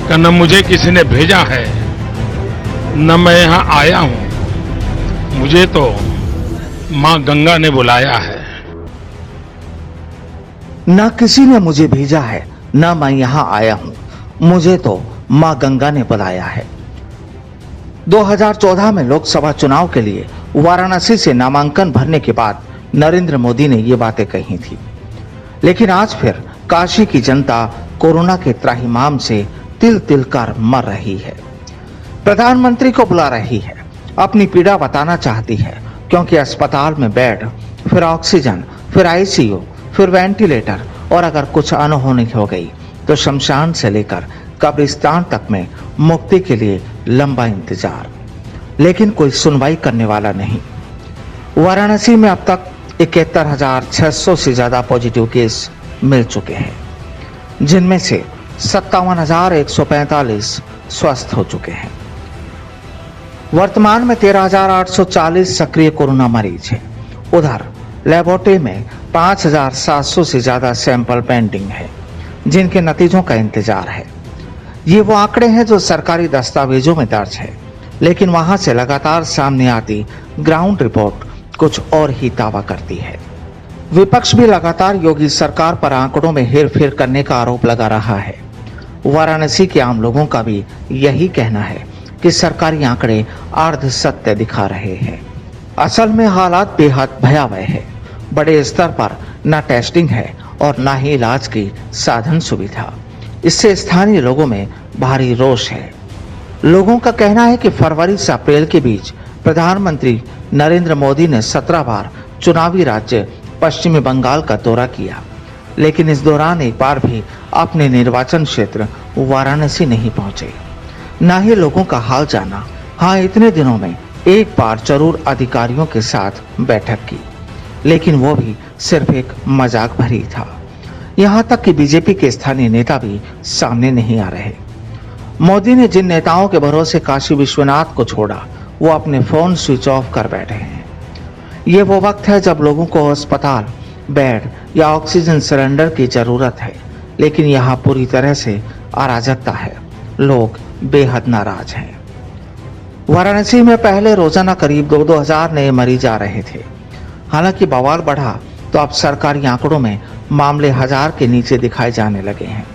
कि न मुझे किसी ने भेजा है, न मैं यहाँ आया हूँ। मुझे तो माँ गंगा ने बुलाया है। न किसी ने मुझे भेजा है, न मैं यहाँ आया हूँ। मुझे तो माँ गंगा ने बुलाया है। 2014 में लोकसभा चुनाव के लिए वाराणसी से नामांकन भरने के बाद नरेंद्र मोदी ने ये बातें कही थी, लेकिन आज फिर काशी की जनता कोरोना के त्राहिमाम से तिल तिल कर मर रही है। प्रधानमंत्री को बुला रही है, अपनी पीड़ा बताना चाहती है, क्योंकि अस्पताल में बेड, फिर ऑक्सीजन, फिर आईसीयू, फिर वेंटिलेटर और अगर कुछ अनहोनी हो गई तो शमशान से लेकर कब्रिस्तान तक में मुक्ति के लिए लंबा इंतजार, लेकिन कोई सुनवाई करने वाला नहीं। वाराणसी में अब तक 71,600 से ज्यादा पॉजिटिव केस मिल चुके हैं, जिनमें से 57,145 स्वस्थ हो चुके हैं। वर्तमान में 13,840 सक्रिय कोरोना मरीज हैं। उधर लेबोरेटरी में 5,700 से ज्यादा सैंपल पेंडिंग है, जिनके नतीजों का इंतजार है। ये वो आंकड़े हैं जो सरकारी दस्तावेजों में दर्ज है, लेकिन वहां से लगातार सामने आती ग्राउंड रिपोर्ट कुछ और ही दावा करती है। विपक्ष भी लगातार योगी सरकार पर आंकड़ों में हेरफेर करने का आरोप लगा रहा है। वाराणसी के आम लोगों का भी यही कहना है कि सरकारी आंकड़े अर्ध सत्य दिखा रहे हैं। असल में हालात बेहद भयावह है। बड़े स्तर पर न टेस्टिंग है और न ही इलाज की साधन सुविधा। इससे स्थानीय लोगों में भारी रोष है। लोगों का कहना है कि फरवरी से अप्रैल के बीच प्रधानमंत्री नरेंद्र मोदी ने 17 बार चुनावी राज्य पश्चिमी बंगाल का दौरा किया, लेकिन इस दौरान एक बार भी अपने निर्वाचन क्षेत्र वाराणसी नहीं पहुंचे, न ही लोगों का हाल जाना। हाँ, इतने दिनों में एक बार जरूर अधिकारियों के साथ बैठक की, लेकिन वो भी सिर्फ एक मजाक भरी था। यहाँ तक कि बीजेपी के स्थानीय नेता भी सामने नहीं आ रहे। मोदी ने जिन नेताओं के भरोसे काशी विश्वनाथ को छोड़ा, वो अपने फोन स्विच ऑफ कर बैठे हैं। ये वो वक्त है जब लोगों को अस्पताल, बेड या ऑक्सीजन सिलेंडर की जरूरत है, लेकिन यहाँ पूरी तरह से अराजकता है। लोग बेहद नाराज हैं। वाराणसी में पहले रोजाना करीब 2-2 हजार नए मरीज आ रहे थे। हालांकि बवाल बढ़ा तो अब सरकारी आंकड़ों में मामले 1000 के नीचे दिखाए जाने लगे हैं,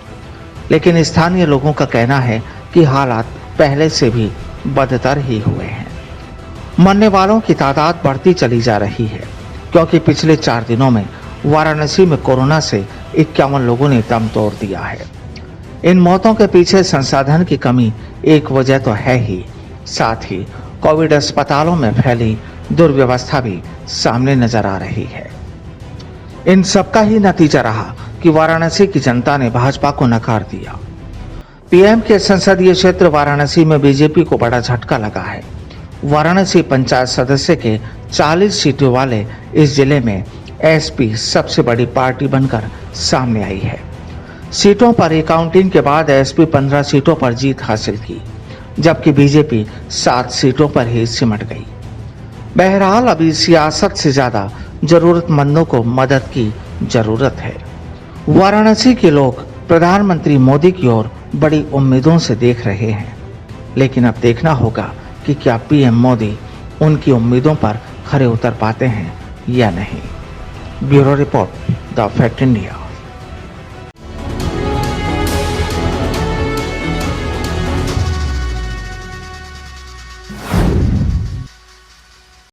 लेकिन स्थानीय लोगों का कहना है कि हालात पहले से भी बदतर ही हुए हैं। मरने वालों की तादाद बढ़ती चली जा रही है, क्योंकि पिछले 4 दिनों में वाराणसी में कोरोना से 51 लोगों ने दम तोड़ दिया है। इन मौतों के पीछे संसाधन की कमी एक वजह तो है ही, साथ ही कोविड अस्पतालों में फैली दुर्व्यवस्था भी सामने नजर आ रही है। इन सबका ही नतीजा रहा कि वाराणसी की जनता ने भाजपा को नकार दिया। पीएम के संसदीय क्षेत्र वाराणसी में बीजेपी को बड़ा झटका लगा है। वाराणसी पंचायत सदस्य के 40 सीटों वाले इस जिले में एसपी सबसे बड़ी पार्टी बनकर सामने आई है। सीटों पर काउंटिंग के बाद एसपी 15 सीटों पर जीत हासिल की, जबकि बीजेपी 7 सीटों पर ही सिमट गई। बहरहाल अभी सियासत से ज्यादा जरूरतमंदों को मदद की जरूरत है। वाराणसी के लोग प्रधानमंत्री मोदी की ओर बड़ी उम्मीदों से देख रहे हैं, लेकिन अब देखना होगा कि क्या पीएम मोदी उनकी उम्मीदों पर खरे उतर पाते हैं या नहीं। Bureau report, the fact India.